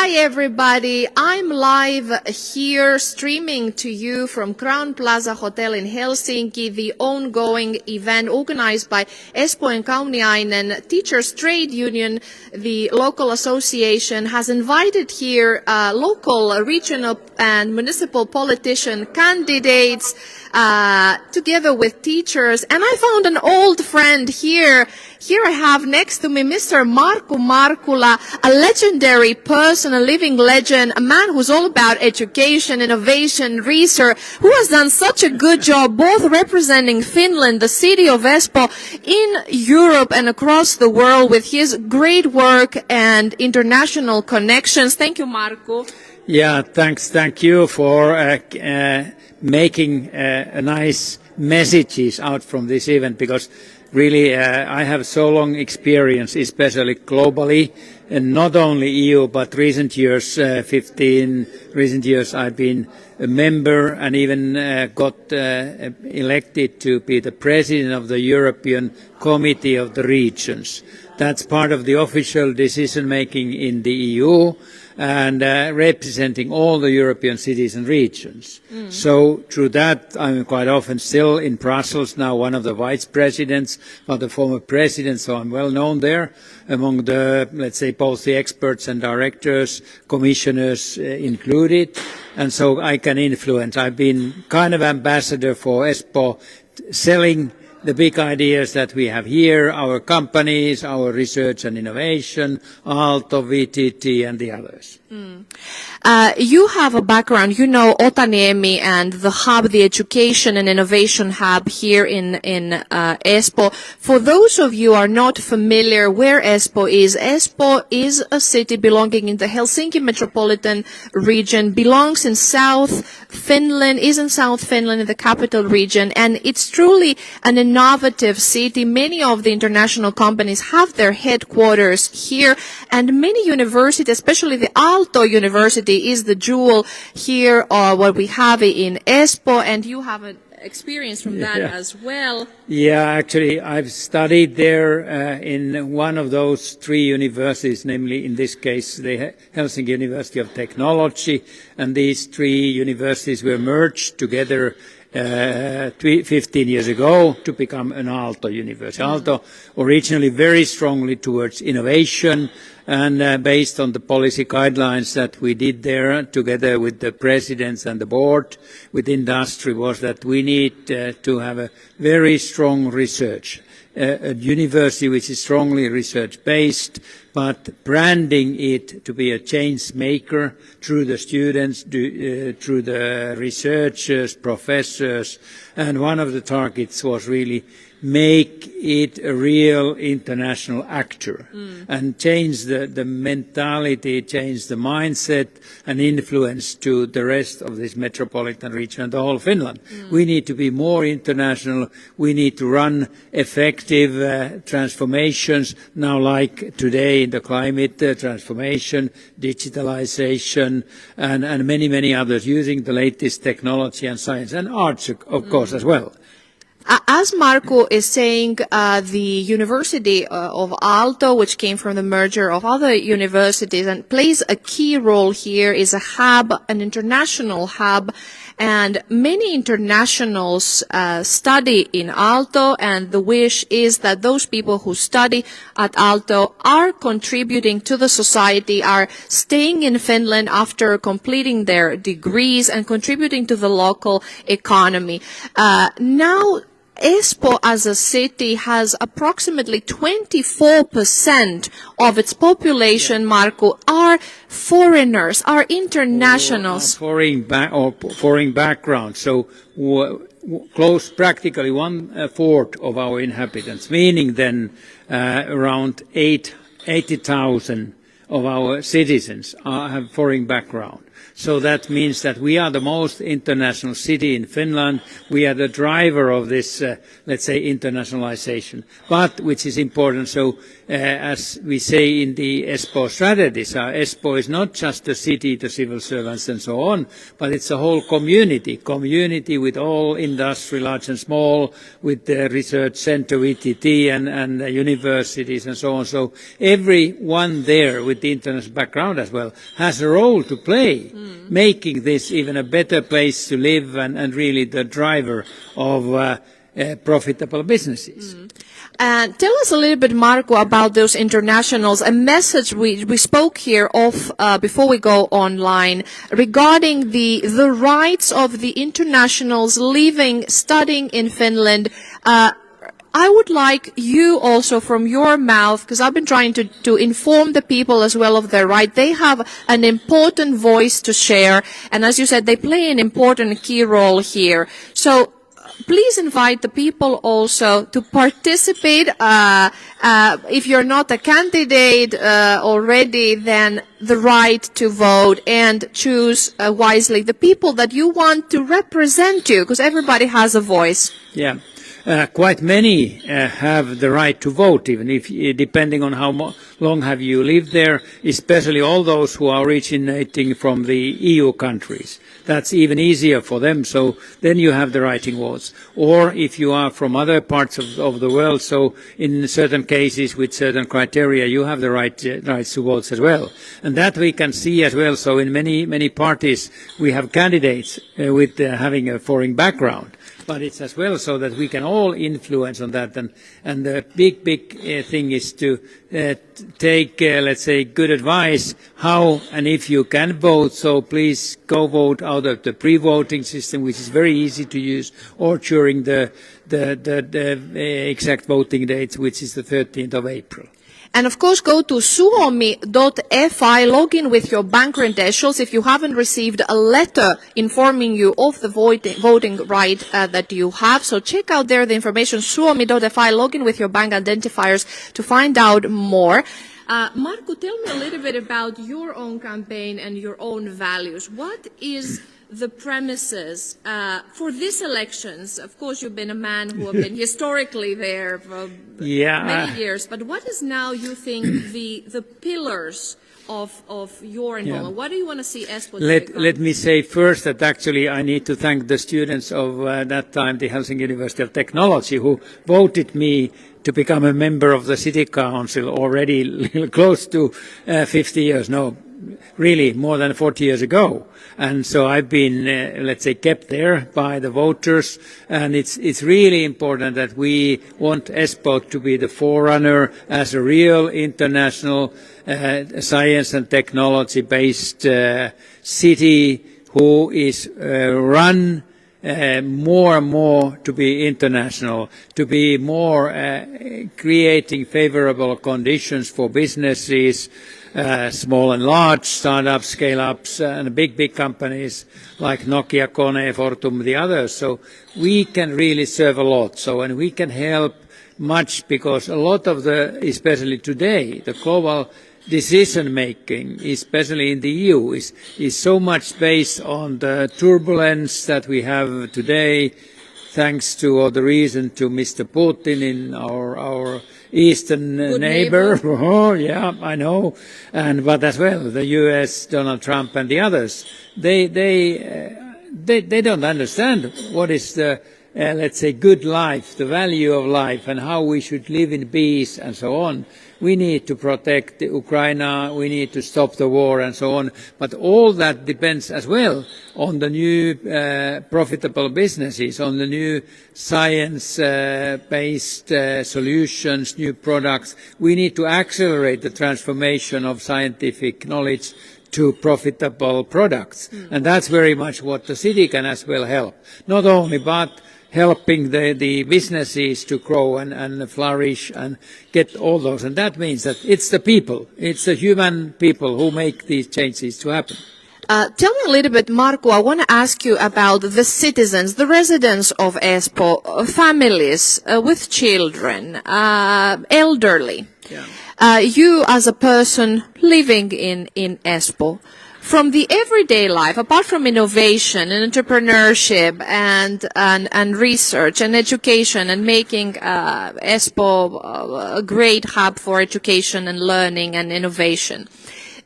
Hi everybody, I'm live here streaming to you from Crown Plaza Hotel in Helsinki, the ongoing event organized by Espoon Kauniaisten Teachers Trade Union. The local association has invited here local, regional and municipal politician candidates together with teachers, and I found an old friend here. Here I have next to me Mr. Markku Markkula, a legendary person, a living legend, a man who's all about education, innovation, research, who has done such a good job both representing Finland, the city of Espoo, in Europe and across the world with his great work and international connections. Thank you, Markku. Yeah, thanks. Thank you for making a nice messages out from this event, because really I have so long experience, especially globally, and not only EU, but recent years, 15 recent years, I've been a member and even got elected to be the president of the European Committee of the Regions. That's part of the official decision making in the EU, and representing all the European cities and regions. So through that, I'm quite often still in Brussels now, one of the vice presidents of the former president, so I'm well known there among the, let's say, both the experts and directors, commissioners included, and so I can influence. I've been kind of ambassador for Espoo, selling the big ideas that we have here, our companies, our research and innovation, Aalto, VTT and the others. You have a background, you know Otaniemi and the hub, the education and innovation hub here in Espoo. For those of you who are not familiar where Espoo is a city belonging in the Helsinki metropolitan region, belongs in South Finland, is in South Finland in the capital region, and it's truly an innovative city. Many of the international companies have their headquarters here, and many universities, especially the Aalto University, is the jewel here, what we have in Espoo, and you have an experience from that as well. Yeah, actually, I've studied there in one of those three universities, namely in this case the Helsinki University of Technology, and these three universities were merged together 15 years ago to become an Aalto University. Aalto originally very strongly towards innovation, and based on the policy guidelines that we did there together with the presidents and the board with industry, was that we need to have a very strong research, a university which is strongly research based, but branding it to be a change maker through the students, through the researchers, professors, and one of the targets was really make it a real international actor and change the mentality, change the mindset and influence to the rest of this metropolitan region and the whole Finland. We need to be more international. We need to run effective transformations now, like today in the climate transformation, digitalization and many, many others, using the latest technology and science and arts, of course, as well. As Markku is saying, the University of Aalto, which came from the merger of other universities and plays a key role here, is a hub, an international hub, and many internationals study in Aalto, and the wish is that those people who study at Aalto are contributing to the society, are staying in Finland after completing their degrees and contributing to the local economy. Now, Espoo as a city has approximately 24% of its population, Markku, are foreigners, are internationals. Foreign background. So close practically 1/4 of our inhabitants, meaning then around 80,000 of our citizens have foreign background. So that means that we are the most international city in Finland. We are the driver of this, let's say, internationalization. But, which is important, so as we say in the Espoo strategies, Espoo is not just the city, the civil servants and so on, but it's a whole community with all industry, large and small, with the research center, VTT, and universities and so on. So everyone there with the international background as well has a role to play, making this even a better place to live and really the driver of profitable businesses. Tell us a little bit, Markku, about those internationals. A message we spoke here of before we go online regarding the rights of the internationals living, studying in Finland. I would like you also from your mouth, because I've been trying to inform the people as well of their right. They have an important voice to share, and as you said, they play an important key role here. So please invite the people also to participate. If you're not a candidate already, then the right to vote and choose wisely the people that you want to represent you, because everybody has a voice. Yeah. Quite many have the right to vote, even if, depending on how long have you lived there, especially all those who are originating from the EU countries. That's even easier for them, so then you have the right to vote. Or if you are from other parts of the world, so in certain cases with certain criteria, you have the rights to vote as well. And that we can see as well, so in many parties we have candidates with having a foreign background. But it's as well so that we can all influence on that. And the big thing is to take, let's say, good advice how and if you can vote. So please go vote out of the pre-voting system, which is very easy to use, or during the exact voting date, which is the 13th of April. And of course, go to suomi.fi, log in with your bank credentials if you haven't received a letter informing you of the voting right that you have. So check out there the information, suomi.fi, log in with your bank identifiers to find out more. Markku, tell me a little bit about your own campaign and your own values. What is the premises for these elections? Of course, you've been a man who have been historically there for many years, but what is now, you think, the pillars of your involvement? Yeah. What do you want to see Espoo take on? Let me say first that actually I need to thank the students of that time, the Helsinki University of Technology, who voted me to become a member of the City Council already close to 50 years. No, really more than 40 years ago. And so I've been, let's say, kept there by the voters. And it's really important that we want Espoo to be the forerunner as a real international science and technology-based city who is run more and more to be international, to be more creating favorable conditions for businesses, small and large, startups, scale-ups, and big companies like Nokia, Kone, Fortum, the others. So we can really serve a lot. So, and we can help much because a lot of especially today, the global decision-making, especially in the EU, is so much based on the turbulence that we have today, thanks to, or the reason to Mr. Putin in our eastern neighbor. Oh, yeah, I know. But as well, the US, Donald Trump and the others, they don't understand what is the, let's say, good life, the value of life, and how we should live in peace and so on. We need to protect Ukraine, we need to stop the war and so on. But all that depends as well on the new profitable businesses, on the new science-based solutions, new products. We need to accelerate the transformation of scientific knowledge to profitable products. And that's very much what the city can as well help. Not only, but helping the businesses to grow and flourish and get all those. And that means that it's the people, it's the human people who make these changes to happen. Tell me a little bit, Markku, I want to ask you about the citizens, the residents of Espoo, families with children, elderly. Yeah. You as a person living in Espoo, from the everyday life, apart from innovation and entrepreneurship and research and education and making Espoo a great hub for education and learning and innovation,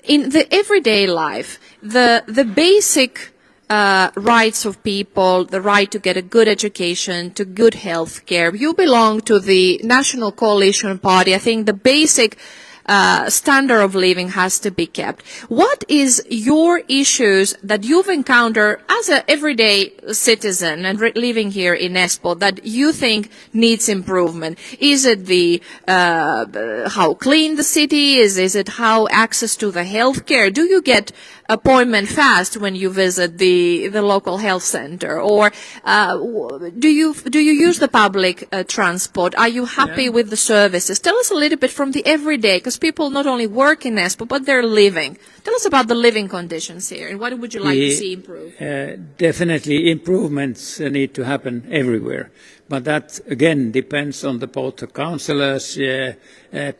in the everyday life, the basic rights of people, the right to get a good education, to good health care. You belong to the National Coalition Party. I think the basic standard of living has to be kept. What is your issues that you've encountered as an everyday citizen and living here in Espoo that you think needs improvement? Is it the how clean the city is? Is it how access to the healthcare? Do you get appointment fast when you visit the local health center, or do you use the public transport? Are you happy with the services? Tell us a little bit from the everyday, because people not only work in Espoo but they're living. Tell us about the living conditions here, and what would you like to see improved? Definitely improvements need to happen everywhere. But that, again, depends on both the councillors.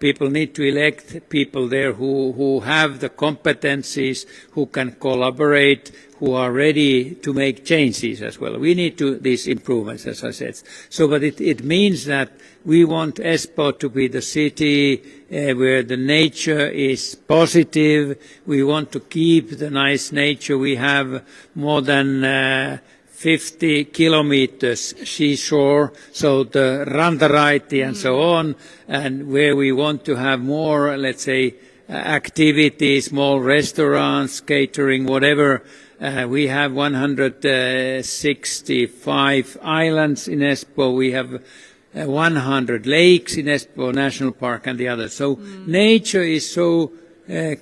People need to elect people there who have the competencies, who can collaborate, who are ready to make changes as well. We need these improvements, as I said. So, but it means that we want Espoo to be the city where the nature is positive. We want to keep the nice nature. We have more than 50 kilometers seashore, so the Rantaraiti and so on, and where we want to have more, let's say, activities, small restaurants, catering, whatever. We have 165 islands in Espoo. We have 100 lakes in Espoo National Park and the others. So nature is so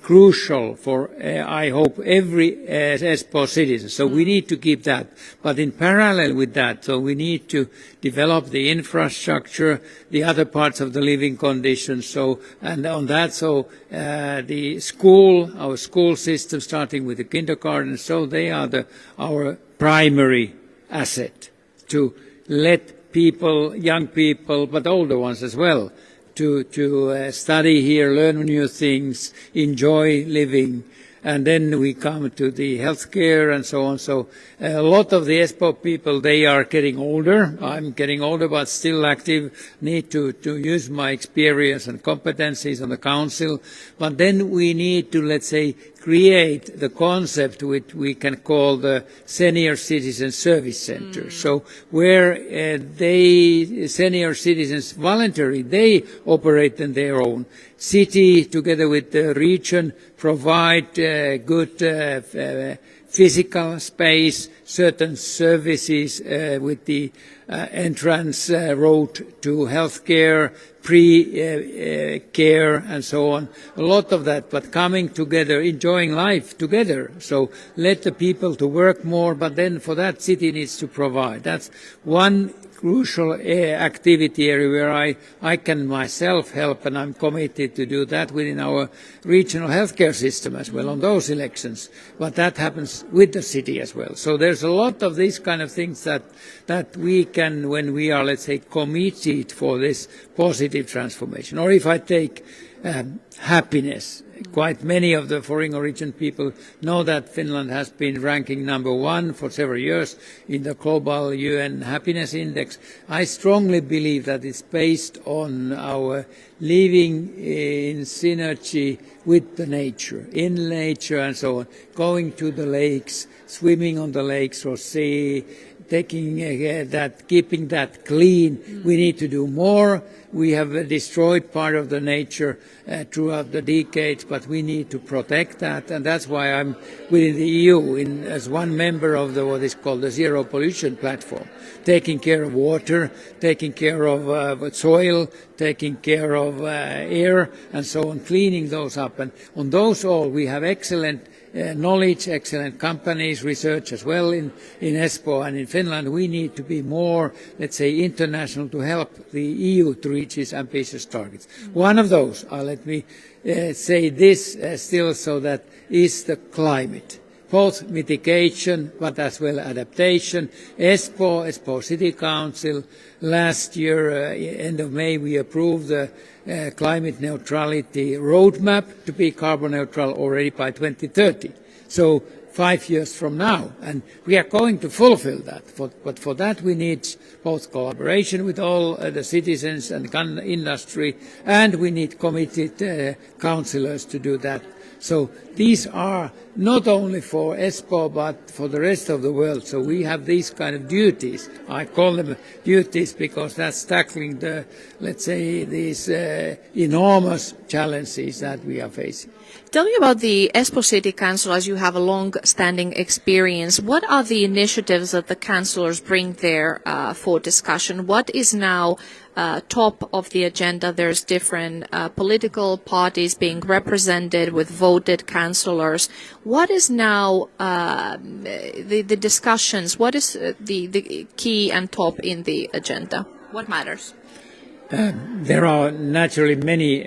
crucial for, I hope, every Espoo citizen. So we need to keep that. But in parallel with that, so we need to develop the infrastructure, the other parts of the living conditions. So, and on that, so the school, our school system, starting with the kindergarten, so they are our primary asset to let people, young people, but older ones as well, to study here, learn new things, enjoy living. And then we come to the healthcare and so on. So a lot of the Espoo people, they are getting older. I'm getting older, but still active. Need to use my experience and competencies on the council. But then we need to, let's say, create the concept which we can call the Senior Citizen Service Center. So where senior citizens voluntarily, they operate on their own. City, together with the region, provide good physical space, certain services with the entrance road to healthcare, pre-care and so on. A lot of that, but coming together, enjoying life together. So let the people to work more, but then for that city needs to provide. That's one crucial activity area where I can myself help, and I'm committed to do that within our regional healthcare system as well on those elections. But that happens with the city as well. So there's a lot of these kind of things that we can, when we are, let's say, committed for this positive transformation. Or if I take happiness, quite many of the foreign origin people know that Finland has been ranking #1 for several years in the global UN happiness index. I strongly believe that it's based on our living in synergy with the nature, in nature and so on, going to the lakes, swimming on the lakes or sea, taking keeping that clean. We need to do more. We have destroyed part of the nature throughout the decades, but we need to protect that, and that's why I'm within the EU as one member of what is called the Zero Pollution Platform, taking care of water, taking care of soil, taking care of air, and so on, cleaning those up. And on those all, we have excellent knowledge, excellent companies, research as well in Espoo and in Finland. We need to be more, let's say, international to help the EU to reach its ambitious targets. One of those, let me say this still, so that is the climate. Both mitigation, but as well adaptation. Espoo City Council, last year, end of May, we approved the climate neutrality roadmap to be carbon neutral already by 2030. So 5 years from now, and we are going to fulfill that. But for that we need both collaboration with all the citizens and industry, and we need committed councillors to do that. So these are not only for Espoo but for the rest of the world. So we have these kind of duties. I call them duties because that's tackling the, let's say, these enormous challenges that we are facing. Tell me about the Espoo City Council, as you have a long-standing experience. What are the initiatives that the councillors bring there for discussion? What is now top of the agenda? There's different political parties being represented with voted councillors. What is now the discussions? What is the key and top in the agenda? What matters? There are naturally many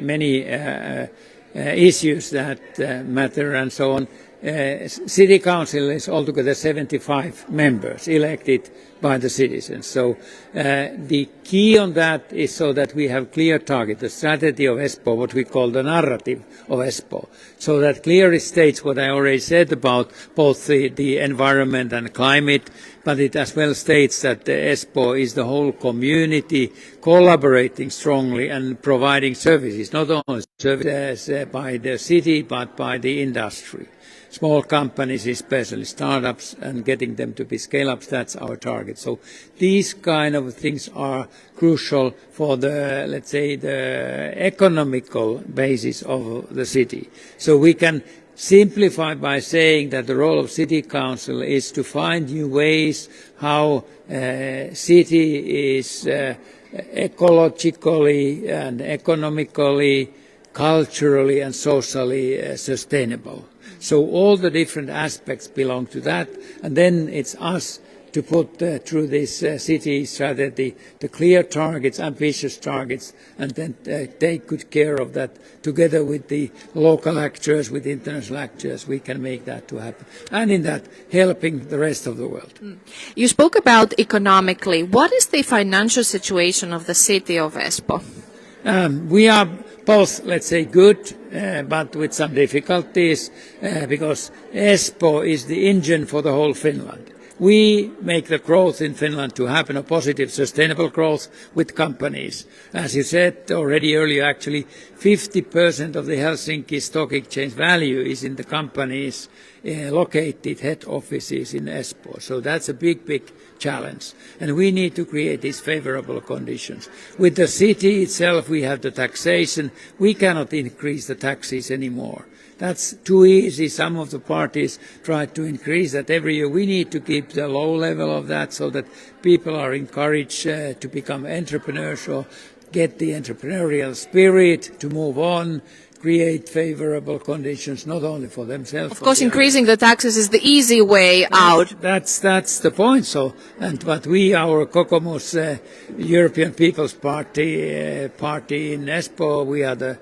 issues that matter and so on. City Council is altogether 75 members elected by the citizens. So the key on that is so that we have clear target, the strategy of Espoo, what we call the narrative of Espoo, so that clearly states what I already said about both the environment and climate, but it as well states that Espoo is the whole community collaborating strongly and providing services, not only services by the city but by the industry. Small companies, especially startups, and getting them to be scale-ups, that's our target. So these kind of things are crucial for the, let's say, the economical basis of the city. So we can simplify by saying that the role of City Council is to find new ways how city is ecologically and economically, culturally and socially sustainable. So all the different aspects belong to that, and then it's us to put through this city strategy the clear targets, ambitious targets, and then take good care of that together with the local actors, with international actors. We can make that to happen, and in that helping the rest of the world. You spoke about economically. What is the financial situation of the city of Espoo? We are both, let's say, good, but with some difficulties, because Espoo is the engine for the whole Finland. We make the growth in Finland to happen, a positive, sustainable growth with companies. As you said already earlier, actually, 50% of the Helsinki Stock Exchange value is in the companies located head offices in Espoo. So that's a big challenge. And we need to create these favorable conditions. With the city itself, we have the taxation. We cannot increase the taxes anymore. That's too easy. Some of the parties try to increase that every year. We need to keep the low level of that so that people are encouraged to become entrepreneurs or get the entrepreneurial spirit to move on, create favorable conditions not only for themselves. Of course, increasing the taxes is the easy way out. That's the point. So, but we, our Kokoomus, European People's Party, party in Espoo, we are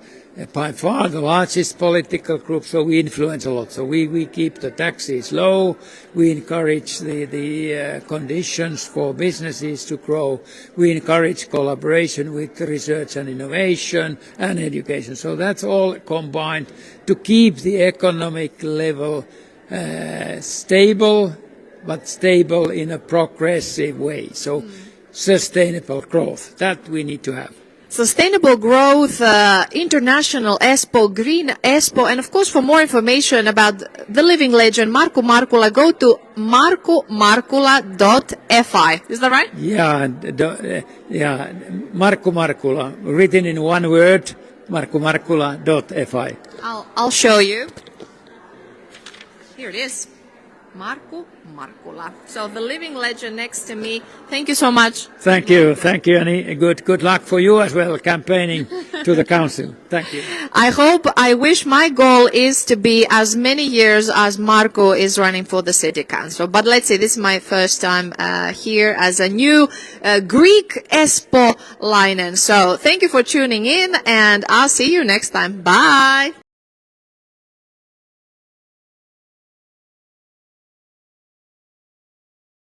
by far the largest political group, so we influence a lot. So we keep the taxes low, we encourage the conditions for businesses to grow, we encourage collaboration with research and innovation and education. So that's all combined to keep the economic level stable, but stable in a progressive way. So sustainable growth, that we need to have. Sustainable growth, international Espoo, green Espoo, and of course for more information about the living legend Markku Markkula, go to markkumarkkula.fi. Is that right? Yeah, Markku Markkula, written in one word, markkumarkkula.fi. I'll show you. Here it is. Markku Markkula. So the living legend next to me. Thank you so much. Thank you, and good luck for you as well, campaigning to the council. Thank you. I wish my goal is to be as many years as Markku is running for the city council. But let's say this is my first time here as a new Greek Espoo-lainen. So thank you for tuning in, and I'll see you next time. Bye.